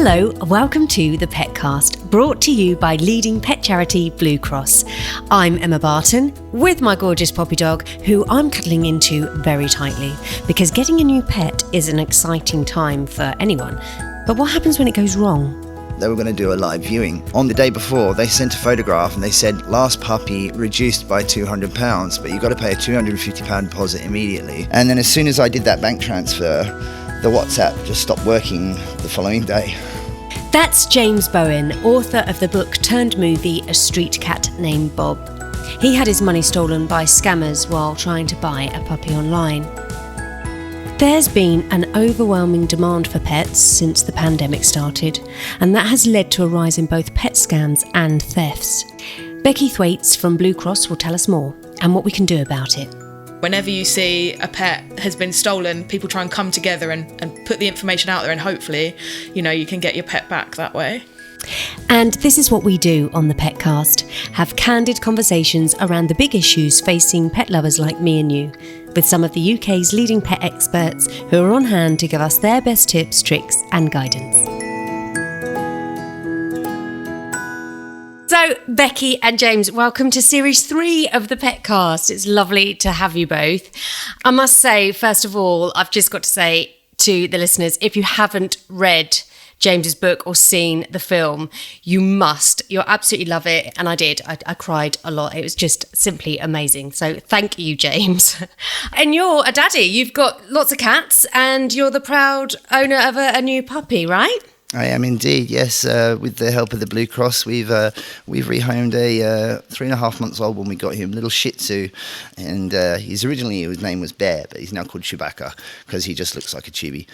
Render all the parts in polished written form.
Hello, welcome to the Petcast, brought to you by leading pet charity Blue Cross. I'm Emma Barton, with my gorgeous poppy dog, who I'm cuddling into very tightly, because getting a new pet is an exciting time for anyone. But what happens when it goes wrong? They were going to do a live viewing. On the day before, they sent a photograph and they said, last puppy reduced by £200, but you've got to pay a £250 deposit immediately. And then as soon as I did that bank transfer, the WhatsApp just stopped working the following day. That's James Bowen, author of the book turned movie A Street Cat Named Bob. He had his money stolen by scammers while trying to buy a puppy online. There's been an overwhelming demand for pets since the pandemic started, and that has led to a rise in both pet scams and thefts. Becky Thwaites from Blue Cross will tell us more and what we can do about it. Whenever you see a pet has been stolen, people try and come together and put the information out there, and hopefully, you can get your pet back that way. And this is what we do on the Petcast, have candid conversations around the big issues facing pet lovers like me and you, with some of the UK's leading pet experts who are on hand to give us their best tips, tricks and guidance. So, Becky and James, welcome to Series 3 of the Petcast. It's lovely to have you both. I must say, first of all, I've just got to say to the listeners, if you haven't read James's book or seen the film, you must. You'll absolutely love it. And I did. I cried a lot. It was just simply amazing. So thank you, James. And you're a daddy. You've got lots of cats and you're the proud owner of a new puppy, right? I am indeed, yes. With the help of the Blue Cross, we've rehomed a 3.5 months old when we got him, little Shih Tzu, and his name was Bear, but he's now called Chewbacca because he just looks like a chibi.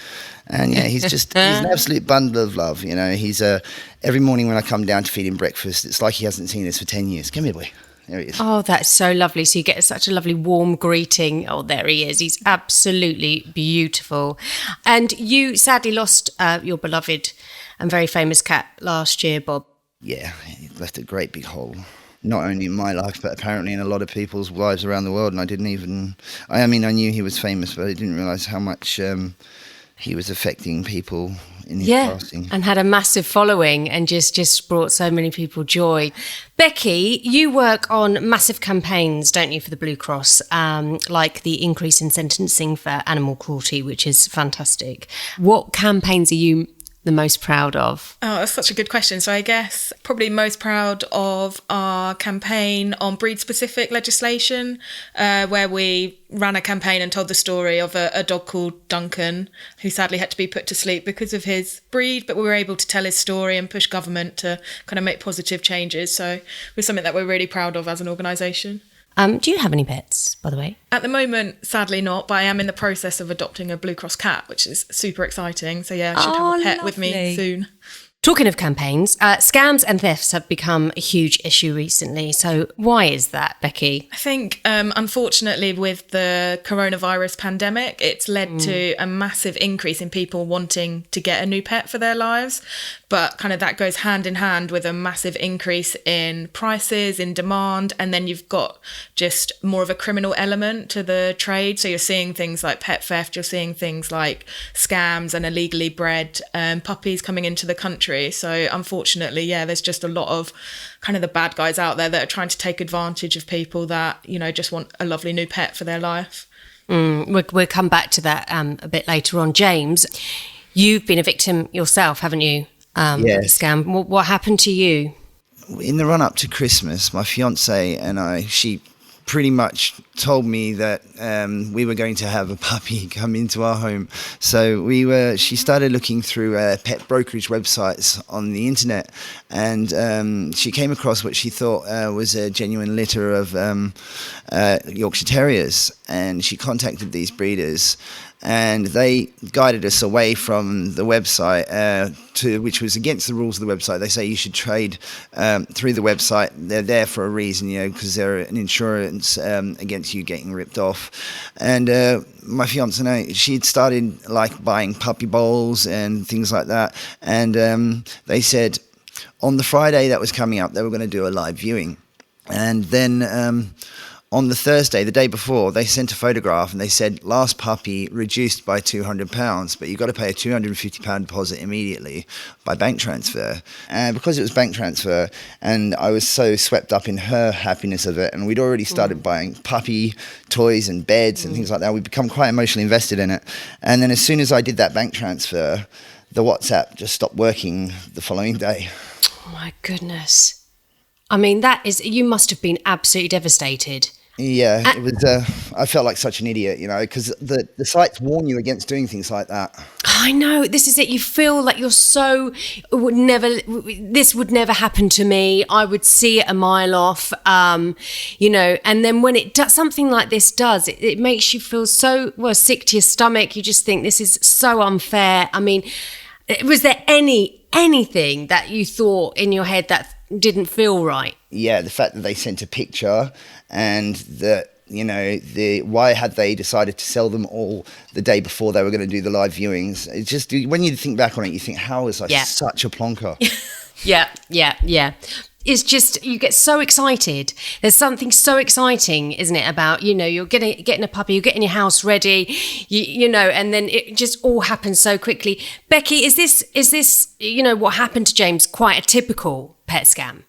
And yeah, he's an absolute bundle of love. He's every morning when I come down to feed him breakfast, it's like he hasn't seen us for 10 years. Come here, boy. There he is. Oh, that's so lovely. So you get such a lovely warm greeting. Oh, there he is. He's absolutely beautiful. And you sadly lost your beloved and very famous cat last year, Bob. Yeah, he left a great big hole. Not only in my life, but apparently in a lot of people's lives around the world. And I knew he was famous, but I didn't realise how much he was affecting people in his passing. And had a massive following and just brought so many people joy. Becky, you work on massive campaigns, don't you, for the Blue Cross, like the increase in sentencing for animal cruelty, which is fantastic. What campaigns are you the most proud of? Oh, that's such a good question. So I guess probably most proud of our campaign on breed-specific legislation, where we ran a campaign and told the story of a dog called Duncan, who sadly had to be put to sleep because of his breed, but we were able to tell his story and push government to kind of make positive changes. So it was something that we're really proud of as an organisation. Do you have any pets, by the way? At the moment, sadly not, but I am in the process of adopting a Blue Cross cat, which is super exciting. So yeah, I should have a pet with me soon. Talking of campaigns, scams and thefts have become a huge issue recently. So why is that, Becky? I think, unfortunately, with the coronavirus pandemic, it's led to a massive increase in people wanting to get a new pet for their lives. But kind of that goes hand in hand with a massive increase in prices, in demand, and then you've got just more of a criminal element to the trade. So you're seeing things like pet theft, you're seeing things like scams and illegally bred puppies coming into the country. So unfortunately, there's just a lot of kind of the bad guys out there that are trying to take advantage of people that, just want a lovely new pet for their life. We'll come back to that a bit later on. James, you've been a victim yourself, haven't you? Yes. Scam. What happened to you? In the run-up to Christmas, my fiancée and she pretty much told me that we were going to have a puppy come into our home. So she started looking through pet brokerage websites on the internet, and she came across what she thought was a genuine litter of Yorkshire Terriers, and she contacted these breeders. And they guided us away from the website, which was against the rules of the website. They say you should trade through the website. They're there for a reason, because they're an insurance against you getting ripped off. And my fiancée, she'd started buying puppy bowls and things like that. And they said on the Friday that was coming up, they were going to do a live viewing. And then on the Thursday, the day before, they sent a photograph and they said, last puppy reduced by £200, but you've got to pay a £250 deposit immediately by bank transfer. And because it was bank transfer, and I was so swept up in her happiness of it, and we'd already started buying puppy toys and beds and things like that, we'd become quite emotionally invested in it. And then as soon as I did that bank transfer, the WhatsApp just stopped working the following day. Oh my goodness. I mean, you must have been absolutely devastated. Yeah, it was. I felt like such an idiot, because the sites warn you against doing things like that. I know, this is it. You feel like this would never happen to me. I would see it a mile off, and then when it does, something like this does, it makes you feel so, sick to your stomach. You just think this is so unfair. I mean, was there anything that you thought in your head that didn't feel right? Yeah, the fact that they sent a picture and that, why had they decided to sell them all the day before they were going to do the live viewings? It's just, when you think back on it, you think, how is I such a plonker? Yeah. It's just, you get so excited. There's something so exciting, isn't it, about, you're getting a puppy, you're getting your house ready, and then it just all happens so quickly. Becky, is this, what happened to James quite a typical pet scam?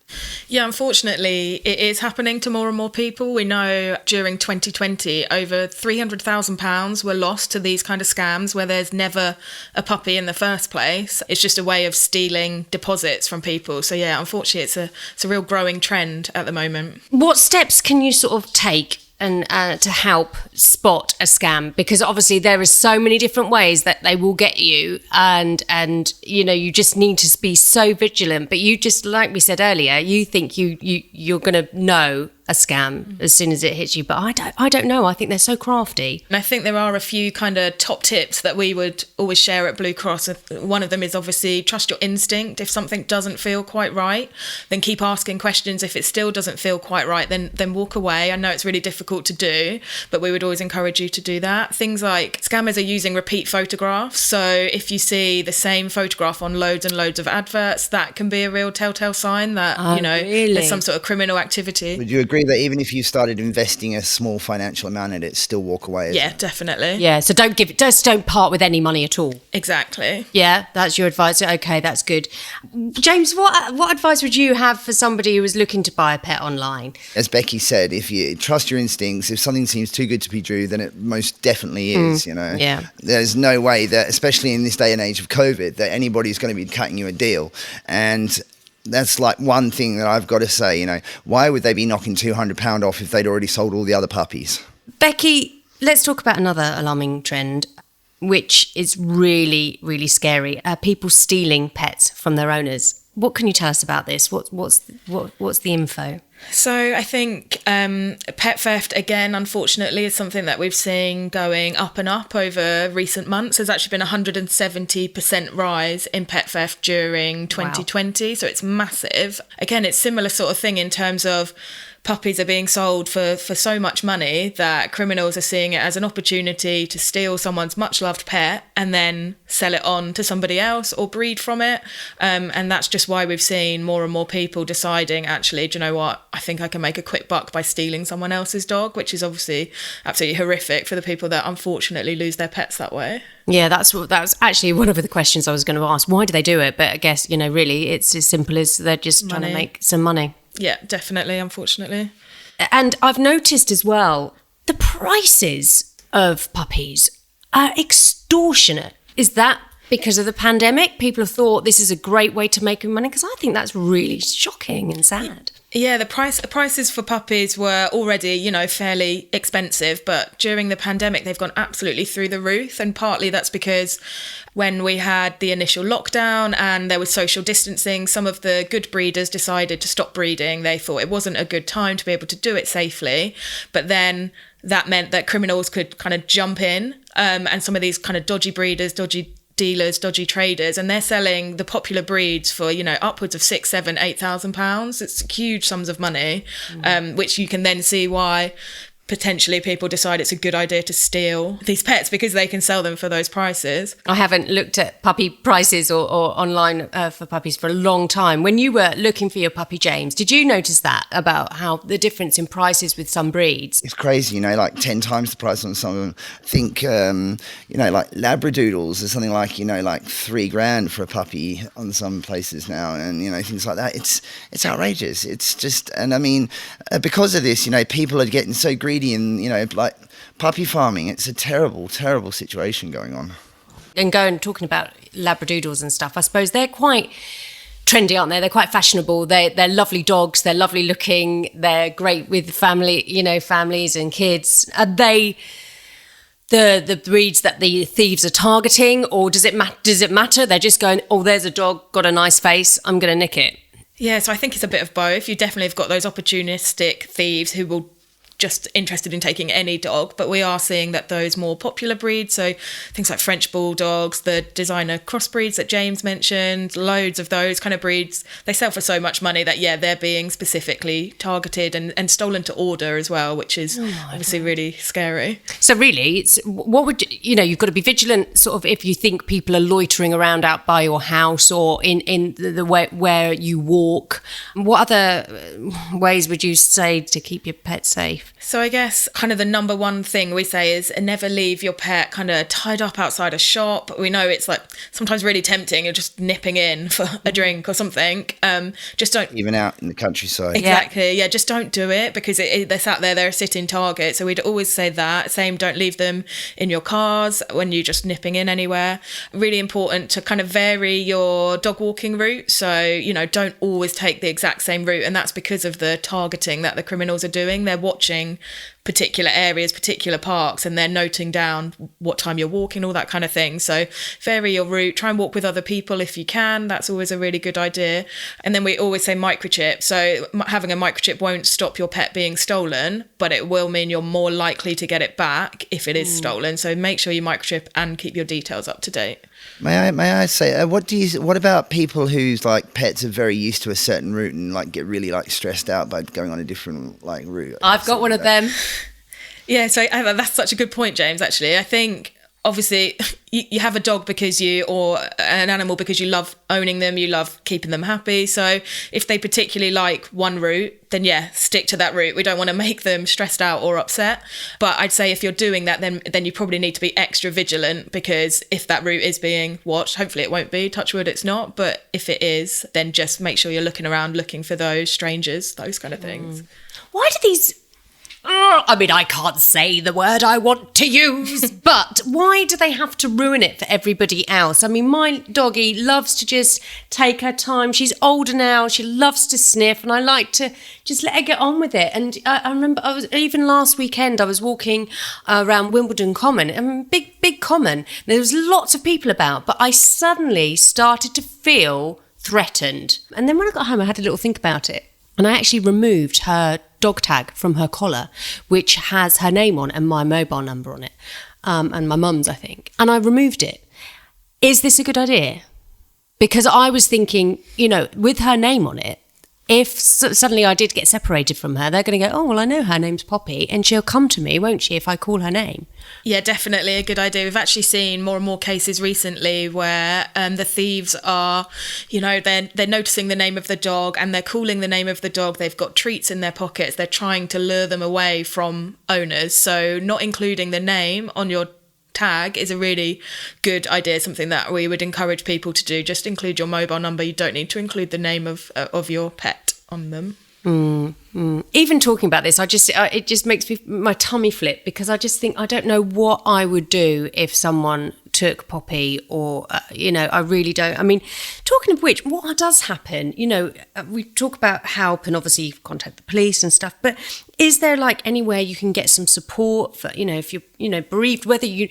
Yeah, unfortunately, it is happening to more and more people. We know during 2020, over £300,000 were lost to these kind of scams where there's never a puppy in the first place. It's just a way of stealing deposits from people. So yeah, unfortunately, it's a real growing trend at the moment. What steps can you sort of take and to help spot a scam? Because obviously there are so many different ways that they will get you, and you just need to be so vigilant. But you just, like we said earlier, you think you're going to know a scam as soon as it hits you, but I don't know. I think they're so crafty. And I think there are a few kind of top tips that we would always share at Blue Cross. One of them is obviously trust your instinct. If something doesn't feel quite right, then keep asking questions. If it still doesn't feel quite right, then walk away. I know it's really difficult to do, but we would always encourage you to do that. Things like scammers are using repeat photographs. So if you see the same photograph on loads and loads of adverts, that can be a real telltale sign that, really? There's some sort of criminal activity. Would you agree that even if you started investing a small financial amount in it, still walk away? Yeah, definitely. Yeah, so don't part with any money at all. Exactly. Yeah, that's your advice. Okay, that's good. James, what advice would you have for somebody who was looking to buy a pet online? As Becky said, if you trust your instincts, if something seems too good to be true, then it most definitely is, Yeah. There's no way that, especially in this day and age of COVID, that anybody's going to be cutting you a deal. And that's like one thing that I've got to say, why would they be knocking £200 off if they'd already sold all the other puppies? Becky, let's talk about another alarming trend, which is really, really scary. People stealing pets from their owners. What can you tell us about this? What's the info? So I think pet theft, again, unfortunately, is something that we've seen going up and up over recent months. There's actually been a 170% rise in pet theft during 2020. Wow. So it's massive. Again, it's similar sort of thing in terms of puppies are being sold for so much money that criminals are seeing it as an opportunity to steal someone's much loved pet and then sell it on to somebody else or breed from it. And that's just why we've seen more and more people deciding, actually, do you know what? I think I can make a quick buck by stealing someone else's dog, which is obviously absolutely horrific for the people that unfortunately lose their pets that way. Yeah, that was actually one of the questions I was going to ask. Why do they do it? But I guess, really, it's as simple as they're just trying to make some money. Yeah, definitely, unfortunately. And I've noticed as well, the prices of puppies are extortionate. Is that because of the pandemic? People have thought this is a great way to make money? Because I think that's really shocking and sad. Yeah, the prices for puppies were already, fairly expensive, but during the pandemic, they've gone absolutely through the roof. And partly that's because when we had the initial lockdown and there was social distancing, some of the good breeders decided to stop breeding. They thought it wasn't a good time to be able to do it safely. But then that meant that criminals could kind of jump in, and some of these kind of dodgy breeders, dodgy dealers, dodgy traders, and they're selling the popular breeds for upwards of £6,000, £7,000, £8,000. It's huge sums of money, which you can then see why potentially people decide it's a good idea to steal these pets because they can sell them for those prices. I haven't looked at puppy prices or online for puppies for a long time. When you were looking for your puppy, James, did you notice that about how the difference in prices with some breeds? It's crazy, like 10 times the price on some of them. I think, like Labradoodles or something like, like $3,000 for a puppy on some places now, and, things like that. It's outrageous. It's just, and I mean, because of this, people are getting so greedy and, like puppy farming. It's a terrible, terrible situation going on. And talking about Labradoodles and stuff, I suppose they're quite trendy, aren't they? They're quite fashionable. They're lovely dogs. They're lovely looking. They're great with families and kids. Are they the breeds that the thieves are targeting, or does it matter? They're just going, oh, there's a dog, got a nice face, I'm going to nick it. Yeah, so I think it's a bit of both. You definitely have got those opportunistic thieves who will just interested in taking any dog, but we are seeing that those more popular breeds, so things like French bulldogs, the designer crossbreeds that James mentioned, loads of those kind of breeds, they sell for so much money that they're being specifically targeted and stolen to order as well, which is obviously really scary. So really, it's what would you've got to be vigilant sort of if you think people are loitering around out by your house or in the way where you walk. What other ways would you say to keep your pet safe? So I guess kind of the number one thing we say is never leave your pet kind of tied up outside a shop. We know it's like sometimes really tempting. You're just nipping in for a drink or something. Just don't... Even out in the countryside. Exactly. Yeah, just don't do it because they're sat there, they're a sitting target. So we'd always say that. Same, don't leave them in your cars when you're just nipping in anywhere. Really important to kind of vary your dog walking route. So, don't always take the exact same route. And that's because of the targeting that the criminals are doing. They're watching particular areas, particular parks, and they're noting down what time you're walking, all that kind of thing. So vary your route, try and walk with other people if you can. That's always a really good idea. And then we always say microchip. So having a microchip won't stop your pet being stolen, but it will mean you're more likely to get it back if it is stolen. So make sure you microchip and keep your details up to date. May I say, what about people whose like pets are very used to a certain route and like get really like stressed out by going on a different like route? I've got one of them. Yeah, so that's such a good point, James, actually. I think obviously you have a dog or an animal because you love owning them, you love keeping them happy. So if they particularly like one route, then stick to that route. We don't want to make them stressed out or upset. But I'd say if you're doing that, then you probably need to be extra vigilant, because if that route is being watched, hopefully it won't be, touch wood it's not, but if it is, then just make sure you're looking around, looking for those strangers, those kind of things. Why do these... I can't say the word I want to use, but why do they have to ruin it for everybody else? I mean, my doggy loves to just take her time. She's older now. She loves to sniff, and I like to just let her get on with it. And I remember even last weekend, I was walking around Wimbledon Common, big common. There was lots of people about, but I suddenly started to feel threatened. And then when I got home, I had a little think about it. And I actually removed her dog tag from her collar, which has her name on and my mobile number on it, and my mum's, I think. And I removed it. Is this a good idea? Because I was thinking, with her name on it, if suddenly I did get separated from her, they're going to go, oh, well, I know her name's Poppy, and she'll come to me, won't she, if I call her name? Yeah, definitely a good idea. We've actually seen more and more cases recently where the thieves are, they're noticing the name of the dog and they're calling the name of the dog. They've got treats in their pockets. They're trying to lure them away from owners. So not including the name on your tag is a really good idea, something that we would encourage people to do. Just include your mobile number. You don't need to include the name of your pet on them. Even talking about this, it just makes my tummy flip, because I just think I don't know what I would do if someone took Poppy, or I really don't. I mean, talking of which, what does happen? We talk about help and obviously contact the police and stuff, but is there like anywhere you can get some support for if you're bereaved, whether you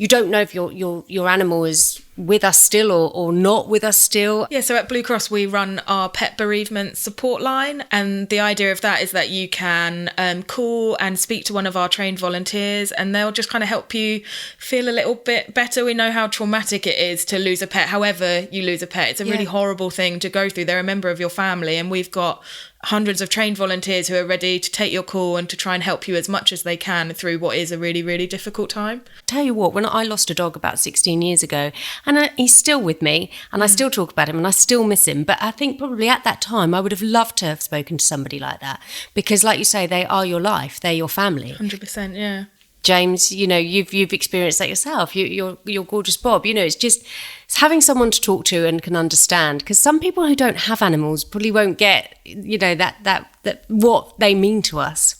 don't know if your animal is with us still or not with us still? Yeah, so at Blue Cross we run our pet bereavement support line, and the idea of that is that you can call and speak to one of our trained volunteers, and they'll just kind of help you feel a little bit better. We know how traumatic it is to lose a pet, however you lose a pet. It's a really horrible thing to go through. They're a member of your family, and we've got hundreds of trained volunteers who are ready to take your call and to try and help you as much as they can through what is a really, really difficult time. Tell you what, when I lost a dog about 16 years ago, and he's still with me, and I still talk about him, and I still miss him, but I think probably at that time I would have loved to have spoken to somebody like that, because like you say, they are your life, they're your family. 100%, yeah. James, you know, you've experienced that yourself. You're gorgeous Bob. You know, it's having someone to talk to and can understand. Because some people who don't have animals probably won't get, you know, that what they mean to us.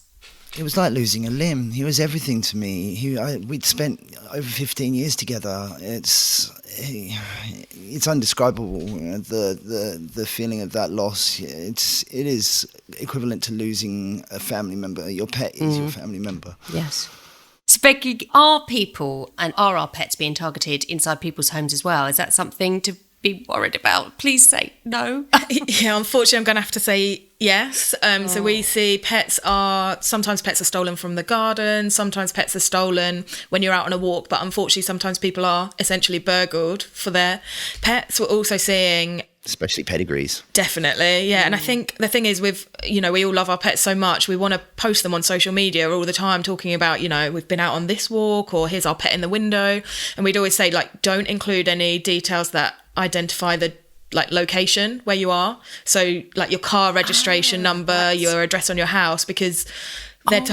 It was like losing a limb. He was everything to me. We'd spent over 15 years together. It's indescribable. The feeling of that loss. It is equivalent to losing a family member. Your pet is your family member. Yes. So Becky, are our pets being targeted inside people's homes as well? Is that something to be worried about? Please say no. Yeah, unfortunately, I'm going to have to say yes. So we see sometimes pets are stolen from the garden, sometimes pets are stolen when you're out on a walk, but unfortunately, sometimes people are essentially burgled for their pets. We're also seeing... especially pedigrees. Definitely, yeah. And I think the thing is we all love our pets so much, we want to post them on social media all the time talking about, we've been out on this walk, or here's our pet in the window. And we'd always say, don't include any details that identify the location where you are. So your car registration number, your address on your house, because they're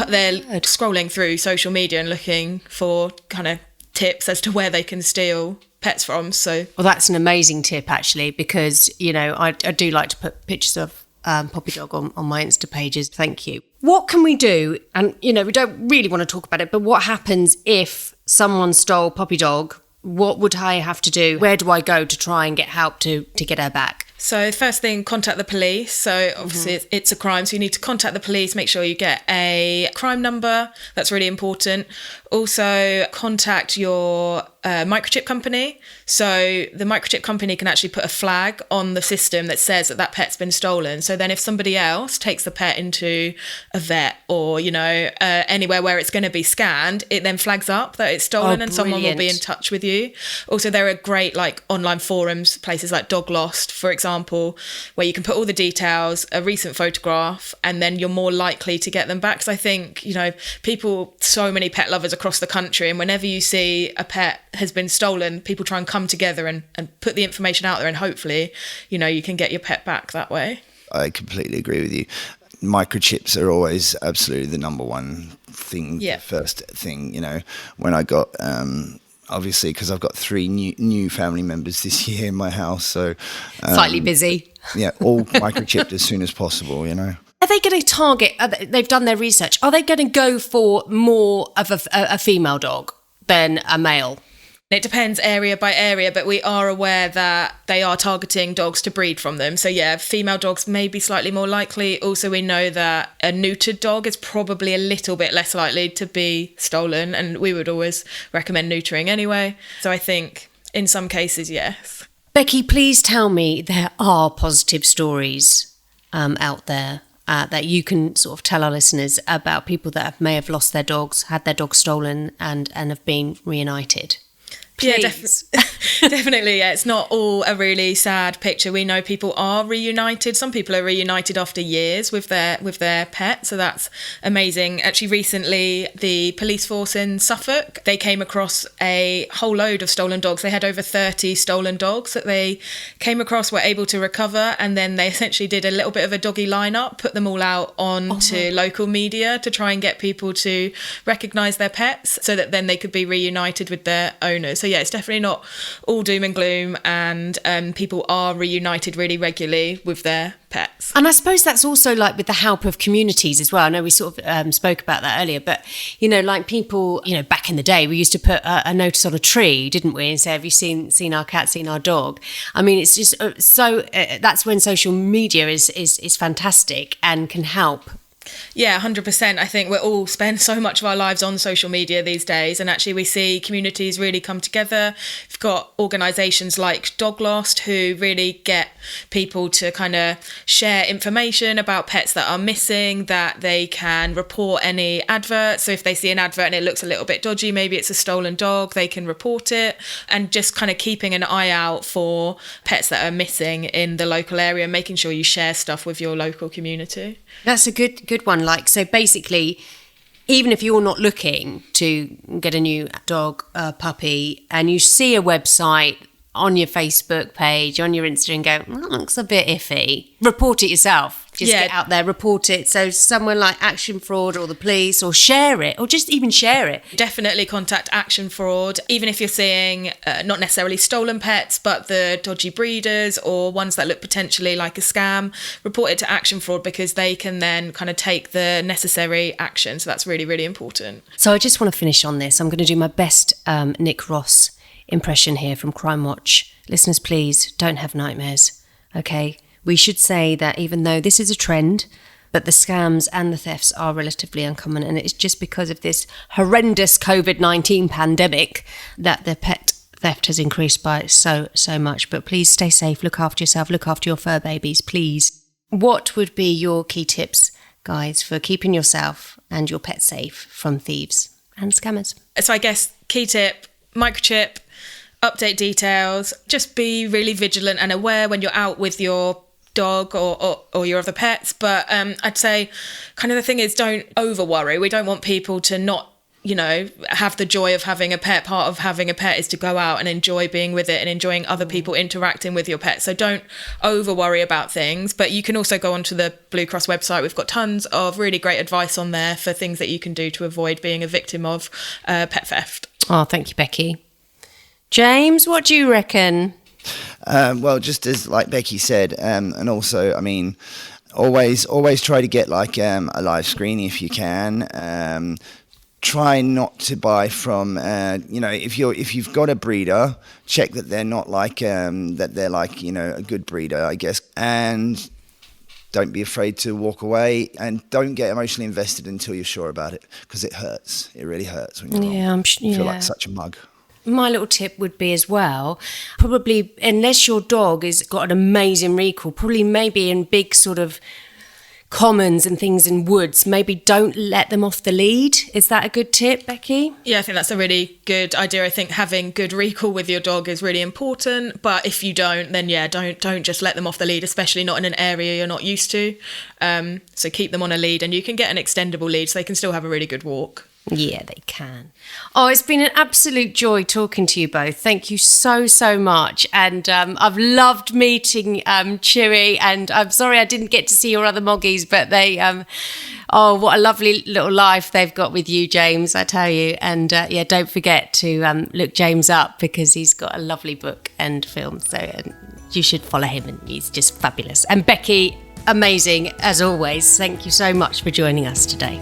scrolling through social media and looking for kind of tips as to where they can steal pets from. So that's an amazing tip, actually, because I do like to put pictures of Poppy Dog on my Insta pages. Thank you. What can we do? And we don't really want to talk about it, but what happens if someone stole Poppy Dog? What would I have to do? Where do I go to try and get help to get her back? So first thing, contact the police. So obviously it's a crime, so you need to contact the police, make sure you get a crime number. That's really important. Also contact your microchip company. So the microchip company can actually put a flag on the system that says that pet's been stolen. So then if somebody else takes the pet into a vet or, anywhere where it's going to be scanned, it then flags up that it's stolen and someone will be in touch with you. Also, there are great online forums, places like Dog Lost, for example, where you can put all the details, a recent photograph, and then you're more likely to get them back. Because I think, so many pet lovers across the country, and whenever you see a pet has been stolen, people try and come together and put the information out there, and hopefully, you can get your pet back that way. I completely agree with you. Microchips are always absolutely the number one thing, the first thing, when I got... obviously, because I've got 3 new family members this year in my house, so slightly busy. Yeah, all microchipped as soon as possible. Are they going to target? They've done their research. Are they going to go for more of a female dog than a male? It depends area by area, but we are aware that they are targeting dogs to breed from them. So yeah, female dogs may be slightly more likely. Also, we know that a neutered dog is probably a little bit less likely to be stolen, and we would always recommend neutering anyway. So I think in some cases, yes. Becky, please tell me there are positive stories out there that you can sort of tell our listeners about people that may have lost their dogs, had their dogs stolen, and have been reunited. Please. Yeah, definitely. Yeah, it's not all a really sad picture. We know people are reunited. Some people are reunited after years with their pet, so that's amazing. Actually, recently, the police force in Suffolk, they came across a whole load of stolen dogs. They had over 30 stolen dogs that they came across, were able to recover, and then they essentially did a little bit of a doggy lineup, put them all out onto local media to try and get people to recognise their pets, so that then they could be reunited with their owners. So yeah, it's definitely not all doom and gloom, and people are reunited really regularly with their pets. And I suppose that's also with the help of communities as well. I know we sort of spoke about that earlier, but people, back in the day, we used to put a notice on a tree, didn't we, and say, have you seen our cat, seen our dog? I mean, it's just that's when social media is fantastic and can help Yeah, 100%. I think we all spend so much of our lives on social media these days, and actually we see communities really come together. We've got organisations like Dog Lost who really get people to kind of share information about pets that are missing, that they can report any adverts. So if they see an advert and it looks a little bit dodgy, maybe it's a stolen dog, they can report it, and just kind of keeping an eye out for pets that are missing in the local area, making sure you share stuff with your local community. That's a good one. Like, so basically, even if you're not looking to get a new dog, puppy, and you see a website on your Facebook page, on your Insta, and go, that looks a bit iffy, report it yourself. Just get out there, report it. So someone like Action Fraud or the police, or share it, or just even share it. Definitely contact Action Fraud, even if you're seeing not necessarily stolen pets, but the dodgy breeders or ones that look potentially like a scam. Report it to Action Fraud, because they can then kind of take the necessary action. So that's really, really important. So I just want to finish on this. I'm going to do my best Nick Ross impression here from Crime Watch. Listeners, please don't have nightmares, okay? We should say that even though this is a trend, but the scams and the thefts are relatively uncommon, and it's just because of this horrendous COVID-19 pandemic that the pet theft has increased by so much. But please stay safe, look after yourself, look after your fur babies, please. What would be your key tips, guys, for keeping yourself and your pet safe from thieves and scammers? So I guess key tip, microchip, update details, just be really vigilant and aware when you're out with your dog or your other pets. But I'd say kind of the thing is, don't over worry. We don't want people to not, have the joy of having a pet. Part of having a pet is to go out and enjoy being with it and enjoying other people interacting with your pet. So don't over worry about things. But you can also go onto the Blue Cross website. We've got tons of really great advice on there for things that you can do to avoid being a victim of pet theft. Oh, thank you, Becky. James, what do you reckon? Well, just as like Becky said, and also, I mean, always try to get like a live screening if you can. Try not to buy from, if you've got a breeder, check that they're not like that they're like a good breeder, I guess, and don't be afraid to walk away, and don't get emotionally invested until you're sure about it, because it hurts. It really hurts when you're wrong. You feel like such a mug. My little tip would be as well, probably, unless your dog has got an amazing recall, probably maybe in big sort of commons and things in woods, maybe don't let them off the lead. Is that a good tip, Becky? Yeah, I think that's a really good idea. I think having good recall with your dog is really important. But if you don't, then don't just let them off the lead, especially not in an area you're not used to. So keep them on a lead, and you can get an extendable lead so they can still have a really good walk. Yeah, they can. Oh, it's been an absolute joy talking to you both. Thank you so much. And I've loved meeting Chewy, and I'm sorry I didn't get to see your other moggies, but they, what a lovely little life they've got with you, James, I tell you. And don't forget to look James up, because he's got a lovely book and film. So you should follow him, and he's just fabulous. And Becky, amazing as always. Thank you so much for joining us today.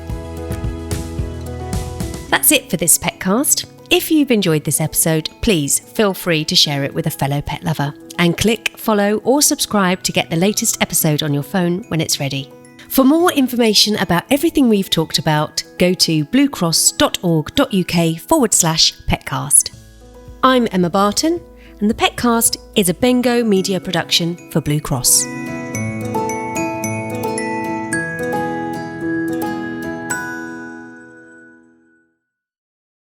That's it for this Petcast. If you've enjoyed this episode, please feel free to share it with a fellow pet lover, and click follow or subscribe to get the latest episode on your phone when it's ready. For more information about everything we've talked about, go to bluecross.org.uk/Petcast. I'm Emma Barton, and the Petcast is a Bengo media production for Blue Cross.